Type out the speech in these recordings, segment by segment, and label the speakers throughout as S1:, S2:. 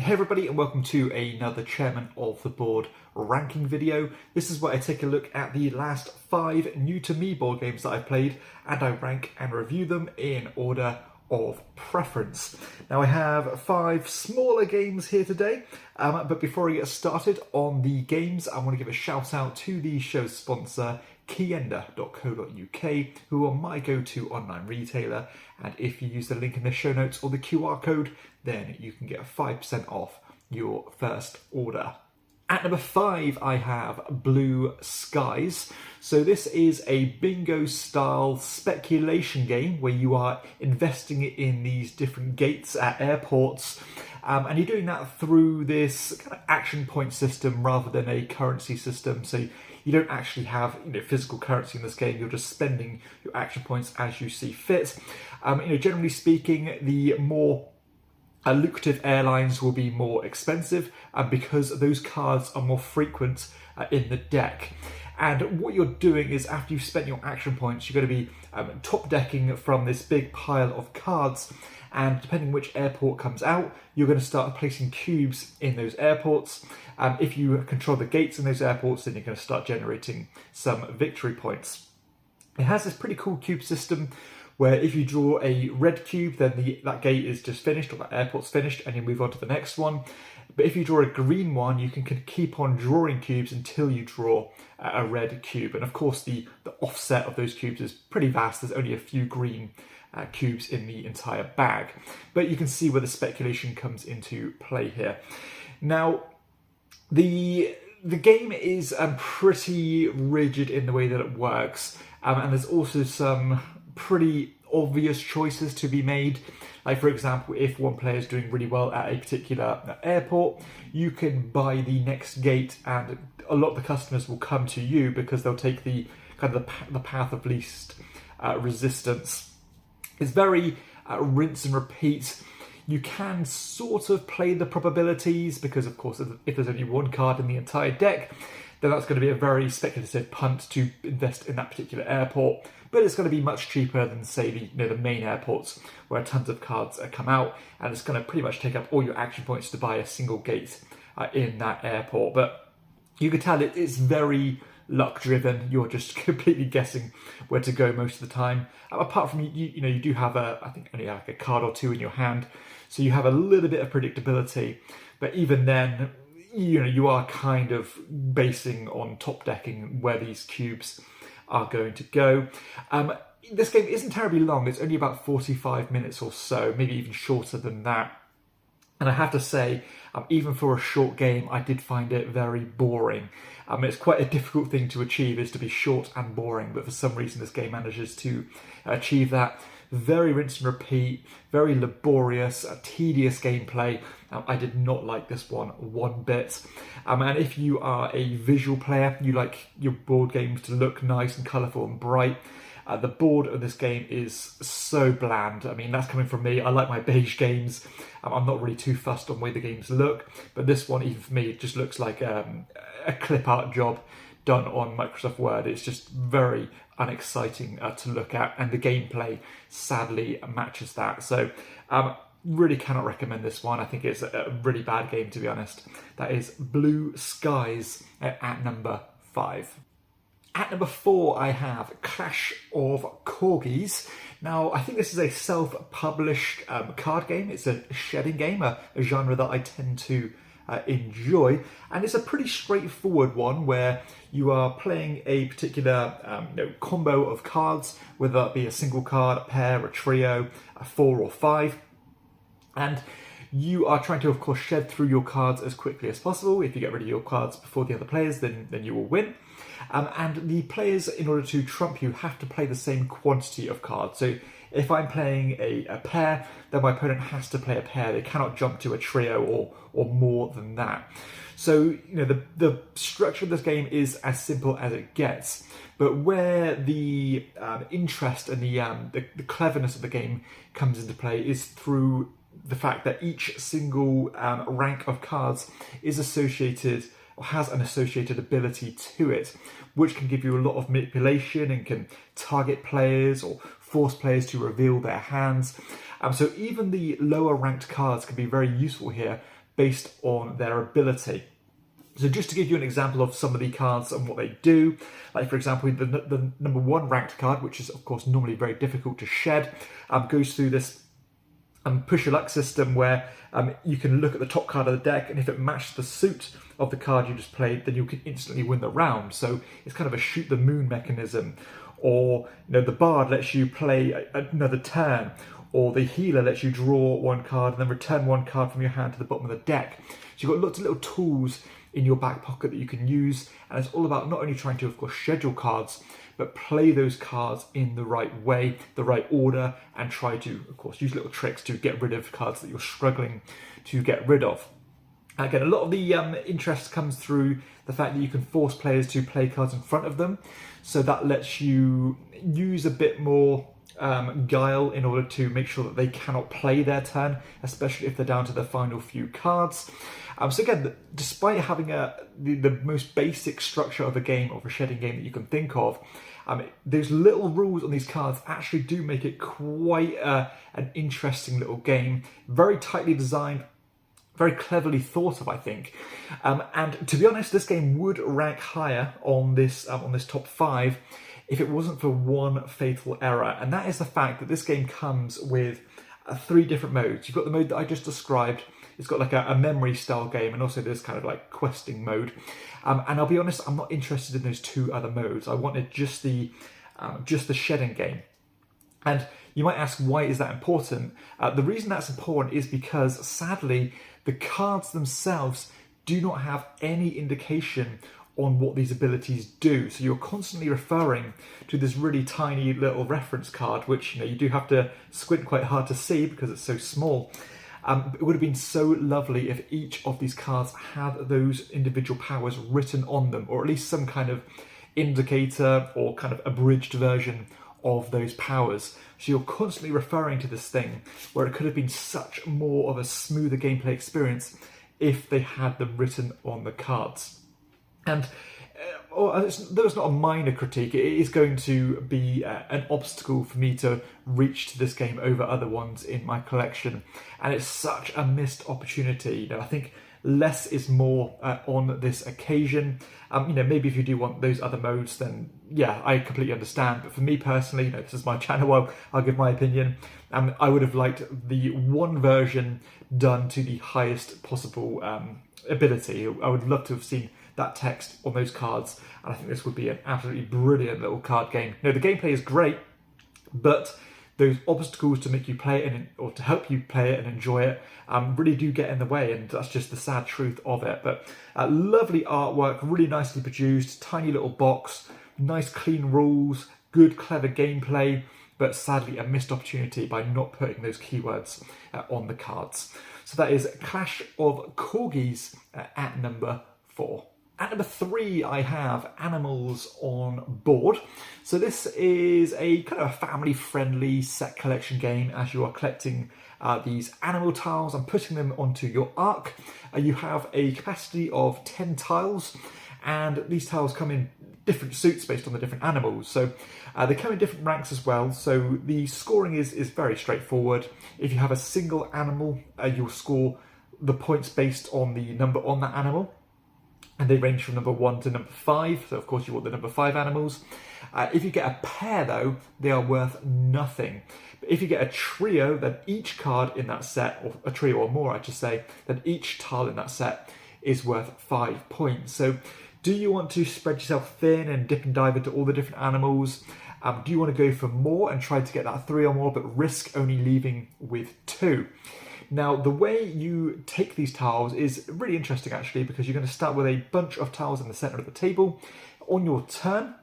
S1: Hey everybody, and welcome to another Chairman of the Board ranking video. This is where I take a look at the last 5 new to me board games that I've played, and I rank and review them in order of preference. Now I have 5 smaller games here today, but before I get started on the games, I want to give a shout out to the show's sponsor, Kienda.co.uk, who are my go-to online retailer, and if you use the link in the show notes or the QR code, then you can get 5% off your first order. At number 5, I have Blue Skies. So this is a bingo style speculation game where you are investing in these different gates at airports, and you're doing that through this kind of action point system rather than a currency system. So you don't actually have physical currency in this game. You're just spending your action points as you see fit. Generally speaking, the more lucrative airlines will be more expensive because those cards are more frequent in the deck. And what you're doing is, after you've spent your action points, you're going to be top decking from this big pile of cards, and depending which airport comes out, you're going to start placing cubes in those airports. If you control the gates in those airports, then you're going to start generating some victory points. It has this pretty cool cube system where if you draw a red cube, then that gate is just finished, or that airport's finished, and you move on to the next one. But if you draw a green one, you can keep on drawing cubes until you draw a red cube. And of course, the offset of those cubes is pretty vast. There's only a few green cubes in the entire bag. But you can see where the speculation comes into play here. Now, the game is pretty rigid in the way that it works. And there's also some pretty obvious choices to be made. Like, for example, if one player is doing really well at a particular airport, you can buy the next gate, and a lot of the customers will come to you because they'll take the the path of least resistance. It's very rinse and repeat. You can sort of play the probabilities because, of course, if there's only one card in the entire deck, then that's going to be a very speculative punt to invest in that particular airport. But it's going to be much cheaper than, say, the main airports where tons of cards come out, and it's going to pretty much take up all your action points to buy a single gate in that airport. But you can tell it's very luck driven. You're just completely guessing where to go most of the time. Apart from you do have I think only like a card or two in your hand, so you have a little bit of predictability. But even then, you are kind of basing on top decking where these cubes are going to go. This game isn't terribly long. It's only about 45 minutes or so, maybe even shorter than that. And I have to say, even for a short game, I did find it very boring. It's quite a difficult thing to achieve, is to be short and boring, but for some reason this game manages to achieve that. Very rinse and repeat, very laborious, tedious gameplay. I did not like this one bit. And if you are a visual player, you like your board games to look nice and colourful and bright, the board of this game is so bland. I mean, that's coming from me. I like my beige games. I'm not really too fussed on the way the games look, but this one, even for me, it just looks like a clip art job done on Microsoft Word. It's just very unexciting to look at, and the gameplay sadly matches that. So really cannot recommend this one. I think it's a really bad game, to be honest. That is Blue Skies at number 5. At number 4, I have Clash of Corgis. Now, I think this is a self-published card game. It's a shedding game, a genre that I tend to enjoy, and it's a pretty straightforward one where you are playing a particular combo of cards, whether that be a single card, a pair, a trio, a 4 or 5, and you are trying to, of course, shed through your cards as quickly as possible. If you get rid of your cards before the other players, then you will win. And the players, in order to trump you, have to play the same quantity of cards. So if I'm playing a pair, then my opponent has to play a pair. They cannot jump to a trio or more than that. So the structure of this game is as simple as it gets. But where the interest and the cleverness of the game comes into play is through the fact that each single rank of cards is associated, or has an associated ability to it, which can give you a lot of manipulation and can target players or force players to reveal their hands. So even the lower ranked cards can be very useful here based on their ability. So just to give you an example of some of the cards and what they do, like for example, the number 1 ranked card, which is of course normally very difficult to shed, goes through this push your luck system where you can look at the top card of the deck, and if it matches the suit of the card you just played, then you can instantly win the round. So it's kind of a shoot the moon mechanism. Or the bard lets you play another turn, or the healer lets you draw 1 card and then return 1 card from your hand to the bottom of the deck. So you've got lots of little tools in your back pocket that you can use, and it's all about not only trying to, of course, schedule cards, but play those cards in the right way, the right order, and try to, of course, use little tricks to get rid of cards that you're struggling to get rid of. Again, a lot of the interest comes through the fact that you can force players to play cards in front of them, so that lets you use a bit more guile in order to make sure that they cannot play their turn, especially if they're down to the final few cards. So again, despite having the most basic structure of a game, of a shedding game that you can think of, those little rules on these cards actually do make it quite an interesting little game. Very tightly designed, very cleverly thought of, I think. And to be honest, this game would rank higher on this top 5 if it wasn't for one fatal error, and that is the fact that this game comes with 3 different modes. You've got the mode that I just described. It's got like a memory style game, and also this kind of like questing mode. And I'll be honest, I'm not interested in those 2 other modes. I wanted just the shedding game. And you might ask, why is that important? The reason that's important is because, sadly, the cards themselves do not have any indication on what these abilities do. So you're constantly referring to this really tiny little reference card, which you do have to squint quite hard to see because it's so small. It would have been so lovely if each of these cards had those individual powers written on them, or at least some kind of indicator or kind of abridged version of those powers. So you're constantly referring to this thing, where it could have been such more of a smoother gameplay experience if they had them written on the cards. And that was not a minor critique. It is going to be an obstacle for me to reach to this game over other ones in my collection, and it's such a missed opportunity. I think less is more on this occasion. Maybe if you do want those other modes, then yeah, I completely understand. But for me personally, this is my channel, I'll give my opinion. I would have liked the 1 version done to the highest possible ability. I would love to have seen that text on those cards, and I think this would be an absolutely brilliant little card game. The gameplay is great, but those obstacles to make you play it or to help you play it and enjoy it really do get in the way, and that's just the sad truth of it. But lovely artwork, really nicely produced, tiny little box, nice clean rules, good clever gameplay, but sadly a missed opportunity by not putting those keywords on the cards. So that is Clash of Corgis at number 4. At number 3, I have Animals on Board. So this is a kind of a family-friendly set collection game as you are collecting these animal tiles and putting them onto your ark. You have a capacity of 10 tiles, and these tiles come in different suits based on the different animals. So they come in different ranks as well. So the scoring is very straightforward. If you have a single animal, you'll score the points based on the number on that animal. And they range from number 1 to number 5, so of course you want the number 5 animals. If you get a pair though, they are worth nothing. But if you get a trio, then each card in that set, or a trio or more I should say, then each tile in that set is worth 5 points. So do you want to spread yourself thin and dip and dive into all the different animals? Do you want to go for more and try to get that 3 or more, but risk only leaving with 2? Now, the way you take these tiles is really interesting actually, because you're going to start with a bunch of tiles in the center of the table. On your turn,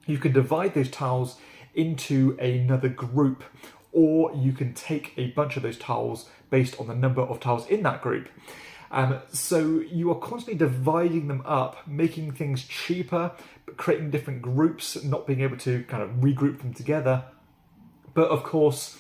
S1: you can divide those tiles into another group, or you can take a bunch of those tiles based on the number of tiles in that group. So you are constantly dividing them up, making things cheaper, but creating different groups, not being able to kind of regroup them together. But of course,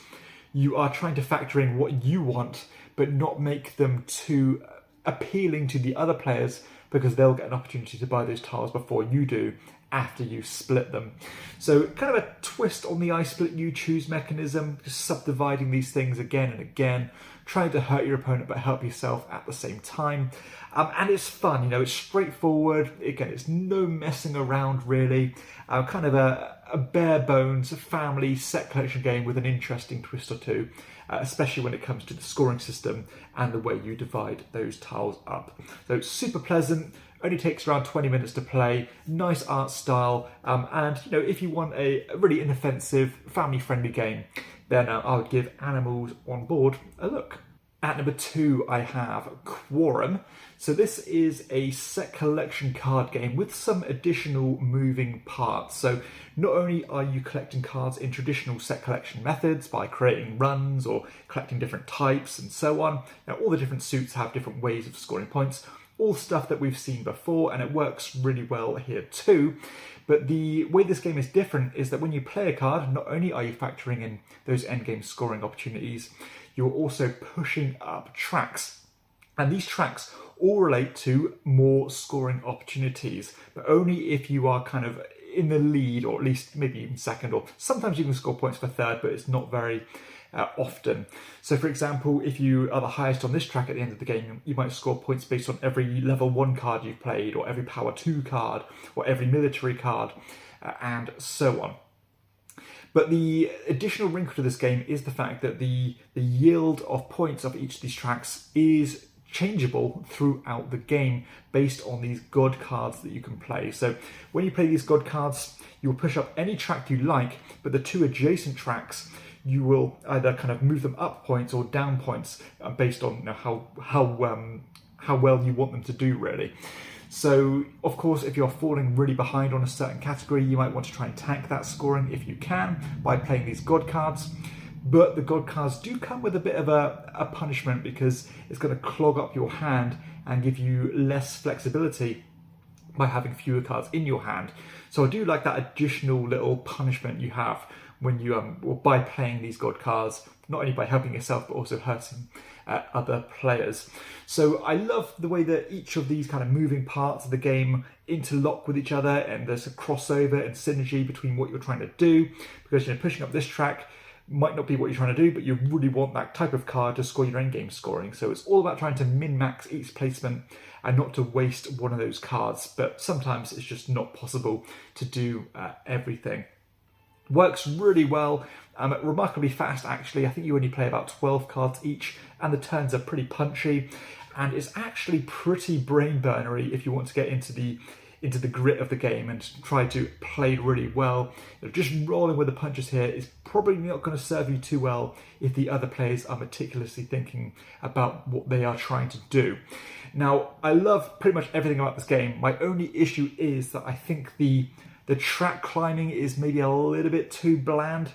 S1: you are trying to factor in what you want, but not make them too appealing to the other players, because they'll get an opportunity to buy those tiles before you do, after you split them. So kind of a twist on the I split you choose mechanism, just subdividing these things again and again, trying to hurt your opponent but help yourself at the same time. And it's fun, you know, it's straightforward. Again, it's no messing around really. Kind of a bare bones family set collection game with an interesting twist or two, especially when it comes to the scoring system and the way you divide those tiles up. So it's super pleasant. Only takes around 20 minutes to play, nice art style, and you know, if you want a really inoffensive, family-friendly game, then I would give Animals on Board a look. At number 2, I have Quorum. So this is a set collection card game with some additional moving parts. So not only are you collecting cards in traditional set collection methods by creating runs or collecting different types and so on. Now all the different suits have different ways of scoring points, all stuff that we've seen before, and it works really well here too. But the way this game is different is that when you play a card, not only are you factoring in those endgame scoring opportunities, you're also pushing up tracks. And these tracks all relate to more scoring opportunities, but only if you are kind of in the lead, or at least maybe even second, or sometimes you can score points for third, but it's not very often. So for example, if you are the highest on this track at the end of the game, you might score points based on every level 1 card you've played, or every power 2 card, or every military card, and so on. But the additional wrinkle to this game is the fact that the yield of points of each of these tracks is changeable throughout the game based on these god cards that you can play. So when you play these god cards, you'll push up any track you like, but the 2 adjacent tracks, you will either kind of move them up points or down points based on, you know, how well you want them to do really. So of course, if you're falling really behind on a certain category, you might want to try and tank that scoring if you can by playing these god cards. But the god cards do come with a bit of a punishment, because it's going to clog up your hand and give you less flexibility by having fewer cards in your hand. So I do like that additional little punishment you have when you by playing these god cards, not only by helping yourself but also hurting other players. So I love the way that each of these kind of moving parts of the game interlock with each other, and there's a crossover and synergy between what you're trying to do, because, you know, pushing up this track might not be what you're trying to do, but you really want that type of card to score your endgame scoring. So it's all about trying to min-max each placement and not to waste one of those cards, but sometimes it's just not possible to do everything. Works really well, remarkably fast actually. I think you only play about 12 cards each, and the turns are pretty punchy, and it's actually pretty brain burnery if you want to get into the grit of the game and try to play really well. You know, just rolling with the punches here is probably not going to serve you too well if the other players are meticulously thinking about what they are trying to do. Now, I love pretty much everything about this game. My only issue is that I think the track climbing is maybe a little bit too bland.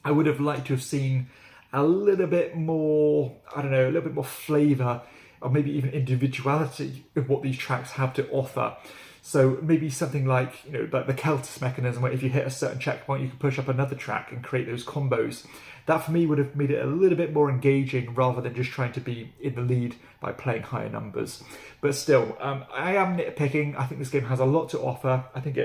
S1: I would have liked to have seen a little bit more, I don't know, a little bit more flavour, or maybe even individuality of what these tracks have to offer. So maybe something like, you know, like the Celtis mechanism, where if you hit a certain checkpoint, you can push up another track and create those combos. That for me would have made it a little bit more engaging, rather than just trying to be in the lead by playing higher numbers. But still, I am nitpicking. I think this game has a lot to offer. I think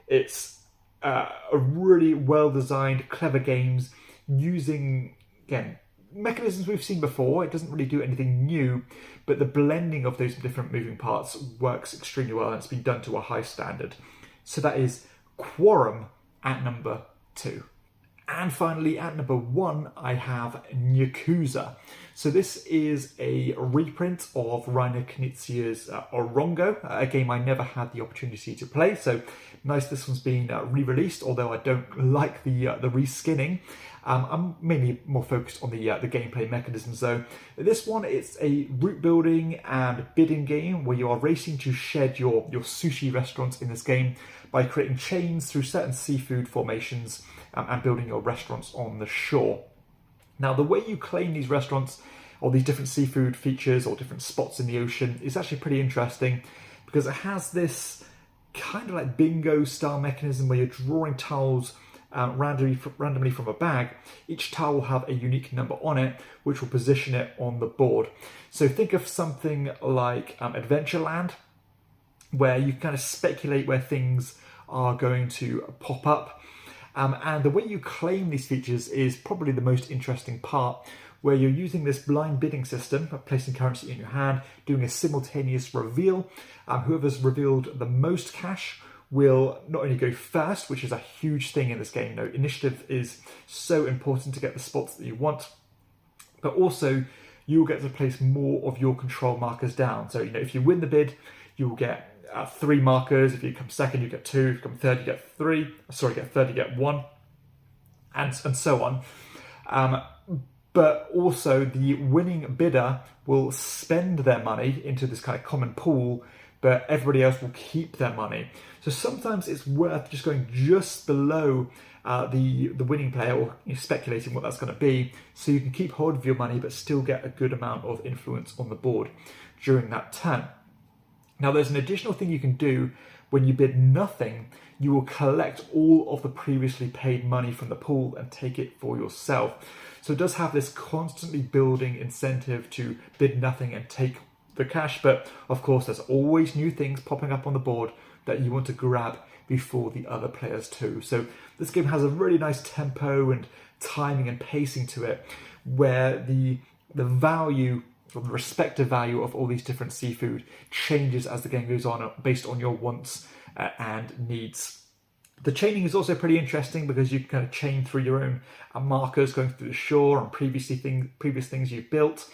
S1: it's a really well-designed, clever games using, again, mechanisms we've seen before. It doesn't really do anything new, but the blending of those different moving parts works extremely well, and it's been done to a high standard. So that is Quorum at number 2. And finally, at number 1, I have Nyakuza. So this is a reprint of Reiner Knizia's Orongo, a game I never had the opportunity to play. So nice this one's been re-released, although I don't like the reskinning. I'm mainly more focused on the gameplay mechanisms though. This one, it's a route building and bidding game where you are racing to shed your sushi restaurants in this game by creating chains through certain seafood formations and building your restaurants on the shore. Now, the way you claim these restaurants or these different seafood features or different spots in the ocean is actually pretty interesting, because it has this kind of like bingo style mechanism where you're drawing tiles randomly from a bag. Each tile will have a unique number on it, which will position it on the board. So think of something like Adventureland, where you kind of speculate where things are going to pop up. And the way you claim these features is probably the most interesting part, where you're using this blind bidding system of placing currency in your hand, doing a simultaneous reveal. Whoever's revealed the most cash will not only go first, which is a huge thing in this game. You know, initiative is so important to get the spots that you want, but also you will get to place more of your control markers down. So, you know, if you win the bid, you will get 3 markers. If you come second, you get 2. If you come third, you get 3. Sorry, get third, you get 1, and so on. But also the winning bidder will spend their money into this kind of common pool, but everybody else will keep their money. So sometimes it's worth just going just below the winning player, or speculating what that's going to be, so you can keep hold of your money but still get a good amount of influence on the board during that turn. Now, there's an additional thing you can do. When you bid nothing, you will collect all of the previously paid money from the pool and take it for yourself. So it does have this constantly building incentive to bid nothing and take the cash, but of course there's always new things popping up on the board that you want to grab before the other players too. So this game has a really nice tempo and timing and pacing to it, where the value, or the respective value of all these different seafood changes as the game goes on based on your wants and needs. The chaining is also pretty interesting because you can kind of chain through your own markers going through the shore and previous things you've built.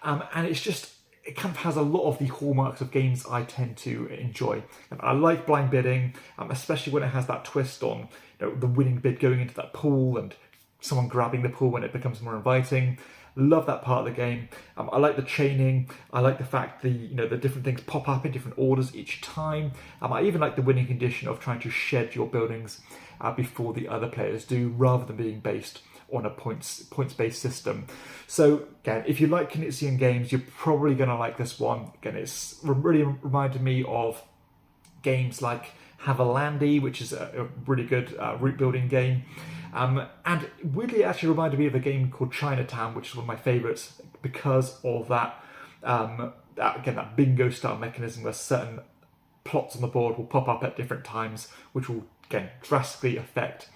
S1: And it kind of has a lot of the hallmarks of games I tend to enjoy. I like blind bidding, especially when it has that twist on, you know, the winning bid going into that pool and someone grabbing the pool when it becomes more inviting. Love that part of the game. I like the chaining. I like the fact the different things pop up in different orders each time. I even like the winning condition of trying to shed your buildings before the other players do, rather than being based on a points-based system. So again, if you like Knizia games, you're probably going to like this one. Again, it's really reminded me of games like Havalandi, which is a really good route building game. And weirdly, it actually reminded me of a game called Chinatown, which is one of my favourites because of that bingo style mechanism where certain plots on the board will pop up at different times, which will again drastically affect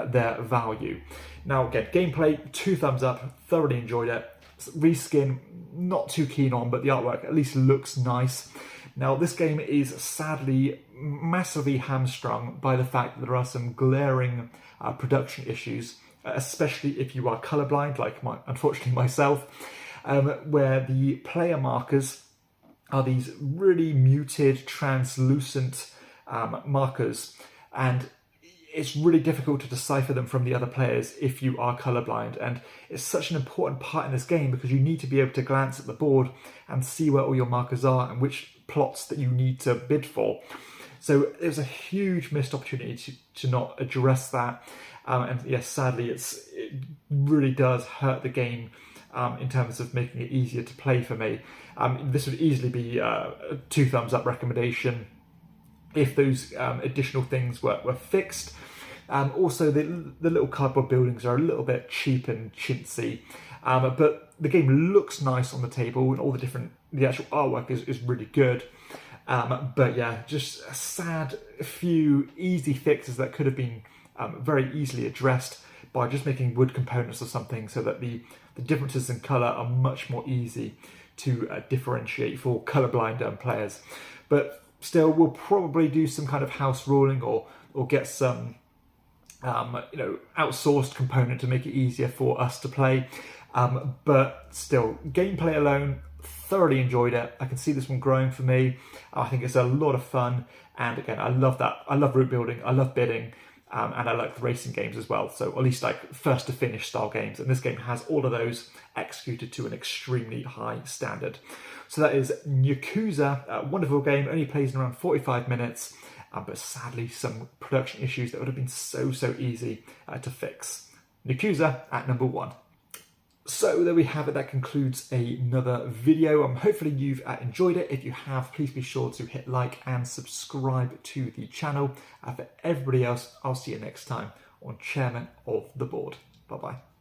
S1: their value. Now again, gameplay, 2 thumbs up, thoroughly enjoyed it. Reskin, not too keen on, but the artwork at least looks nice. Now this game is sadly massively hamstrung by the fact that there are some glaring production issues, especially if you are colorblind, like unfortunately myself, where the player markers are these really muted, translucent markers, and it's really difficult to decipher them from the other players if you are colorblind. And it's such an important part in this game because you need to be able to glance at the board and see where all your markers are and which plots that you need to bid for. So there's a huge missed opportunity to not address that. And yes, sadly, it really does hurt the game in terms of making it easier to play for me. This would easily be a 2 thumbs up recommendation if those additional things were fixed. Also, the little cardboard buildings are a little bit cheap and chintzy, but the game looks nice on the table, and all the actual artwork is really good. But yeah, just a sad few easy fixes that could have been very easily addressed by just making wood components or something, so that the differences in colour are much more easy to differentiate for colourblind players. But still, we'll probably do some kind of house ruling or get some outsourced component to make it easier for us to play. But still, gameplay alone, thoroughly enjoyed it. I can see this one growing for me. I think it's a lot of fun, and again, I love that. I love route building, I love bidding, and I like the racing games as well. So at least like first to finish style games, and this game has all of those executed to an extremely high standard. So that is Nyakuza, a wonderful game, only plays in around 45 minutes, but sadly some production issues that would have been so easy to fix. Nyakuza at number 1. So there we have it, that concludes another video. Hopefully you've enjoyed it. If you have, please be sure to hit like and subscribe to the channel. For everybody else, I'll see you next time on Chairman of the Board. Bye bye.